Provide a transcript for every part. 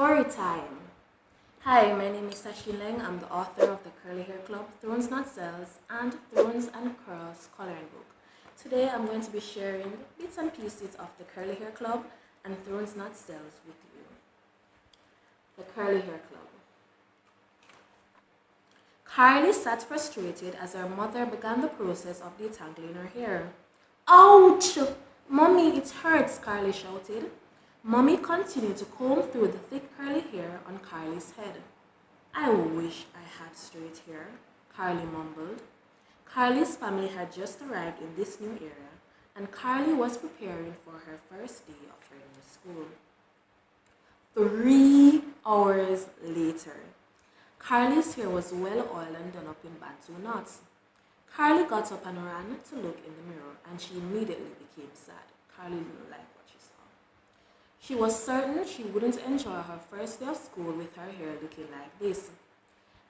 Story time. Hi, my name is Sashin Leng. I'm the author of the Curly Hair Club, Thrones Not Cells, and Thrones and Curls coloring book. Today I'm going to be sharing bits and pieces of the Curly Hair Club and Thrones Not Cells with you. The Curly Hair Club. Carly sat frustrated as her mother began the process of detangling her hair. Ouch! Mommy, it hurts, Carly shouted. Mommy continued to comb through the thick curly hair on Carly's head. I wish I had straight hair, Carly mumbled. Carly's family had just arrived in this new area, and Carly was preparing for her first day of her new school. 3 hours later, Carly's hair was well oiled and done up in bantu knots. Carly got up and ran to look in the mirror, and she immediately became sad. Carly didn't like what she saw. She was certain she wouldn't enjoy her first day of school with her hair looking like this.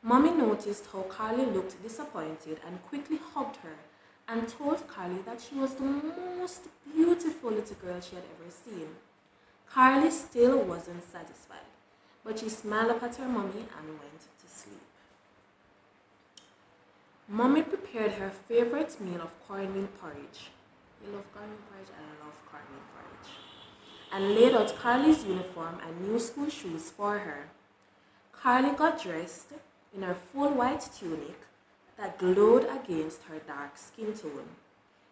Mommy noticed how Carly looked disappointed and quickly hugged her and told Carly that she was the most beautiful little girl she had ever seen. Carly still wasn't satisfied, but she smiled up at her mommy and went to sleep. Mommy prepared her favorite meal of cornmeal porridge. You love cornmeal porridge? I love cornmeal porridge. And laid out Carly's uniform and new school shoes for her. Carly got dressed in her full white tunic that glowed against her dark skin tone.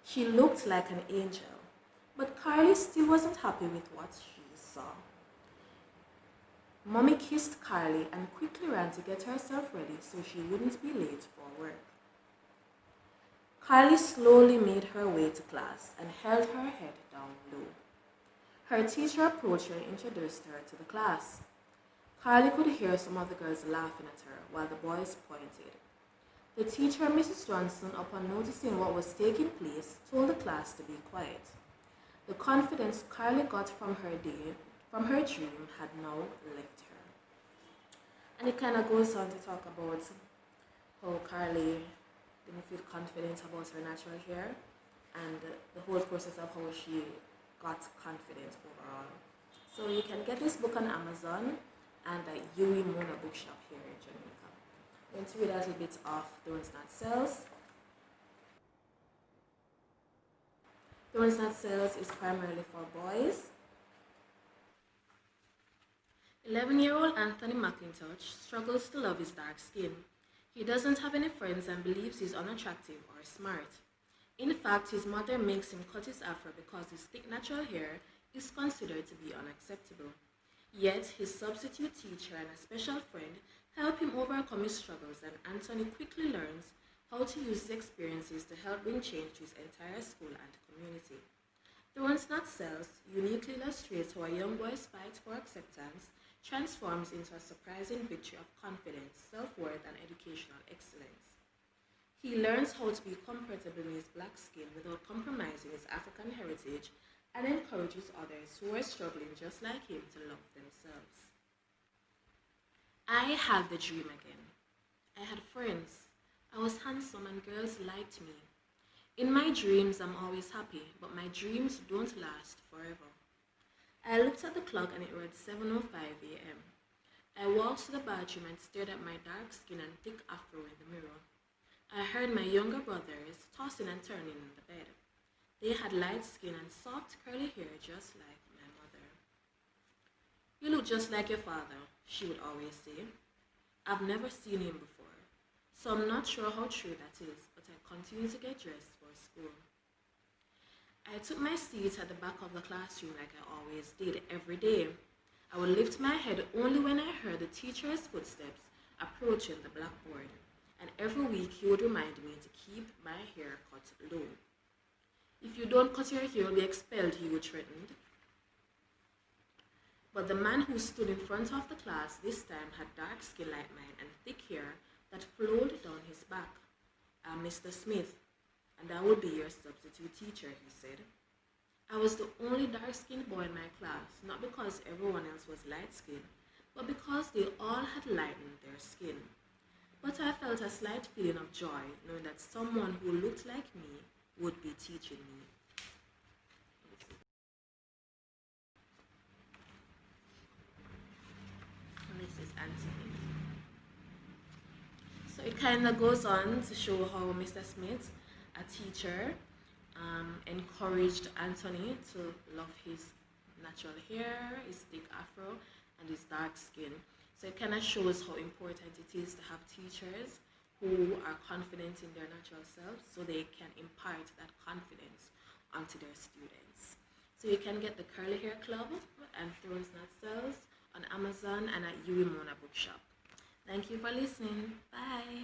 She looked like an angel, but Carly still wasn't happy with what she saw. Mommy kissed Carly and quickly ran to get herself ready so she wouldn't be late for work. Carly slowly made her way to class and held her head down low. Her teacher approached her and introduced her to the class. Carly could hear some of the girls laughing at her while the boys pointed. The teacher, Mrs. Johnson, upon noticing what was taking place, told the class to be quiet. The confidence Carly got from her dream, had now left her. And it kind of goes on to talk about how Carly didn't feel confident about her natural hair and the whole process of how she got confident overall. So you can get this book on Amazon and at Yui Mona Bookshop here in Jamaica. I'm going to read a little bit of Thrones Not Cells. Thrones Not Cells is primarily for boys. 11-year-old Anthony McIntosh struggles to love his dark skin. He doesn't have any friends and believes he's unattractive or smart. In fact, his mother makes him cut his afro because his thick natural hair is considered to be unacceptable. Yet, his substitute teacher and a special friend help him overcome his struggles, and Anthony quickly learns how to use his experiences to help bring change to his entire school and community. Thrones Not Cells uniquely illustrates how a young boy's fight for acceptance transforms into a surprising victory of confidence, self-worth, and educational excellence. He learns how to be comfortable in his black skin without compromising his African heritage and encourages others who are struggling just like him to love themselves. I had the dream again. I had friends. I was handsome and girls liked me. In my dreams, I'm always happy, but my dreams don't last forever. I looked at the clock and it read 7:05 a.m. I walked to the bathroom and stared at my dark skin and thick afro in the mirror. I heard my younger brothers tossing and turning in the bed. They had light skin and soft curly hair just like my mother. You look just like your father, she would always say. I've never seen him before, so I'm not sure how true that is, but I continue to get dressed for school. I took my seat at the back of the classroom like I always did every day. I would lift my head only when I heard the teacher's footsteps approaching the blackboard, and every week he would remind me to keep my hair cut low. If you don't cut your hair, you'll be expelled, he would threaten. But the man who stood in front of the class this time had dark skin like mine and thick hair that flowed down his back. I'm Mr. Smith, and I will be your substitute teacher, he said. I was the only dark-skinned boy in my class, not because everyone else was light-skinned, but because they all had lightened their skin. But I felt a slight feeling of joy knowing that someone who looked like me would be teaching me. Anthony. So it kind of goes on to show how Mr. Smith, a teacher, encouraged Anthony to love his natural hair, his thick afro, and his dark skin. So it kind of shows how important it is to have teachers who are confident in their natural selves so they can impart that confidence onto their students. So you can get the Curly Hair Club and Thrones Not Cells on Amazon and at Uwimona Bookshop. Thank you for listening. Bye.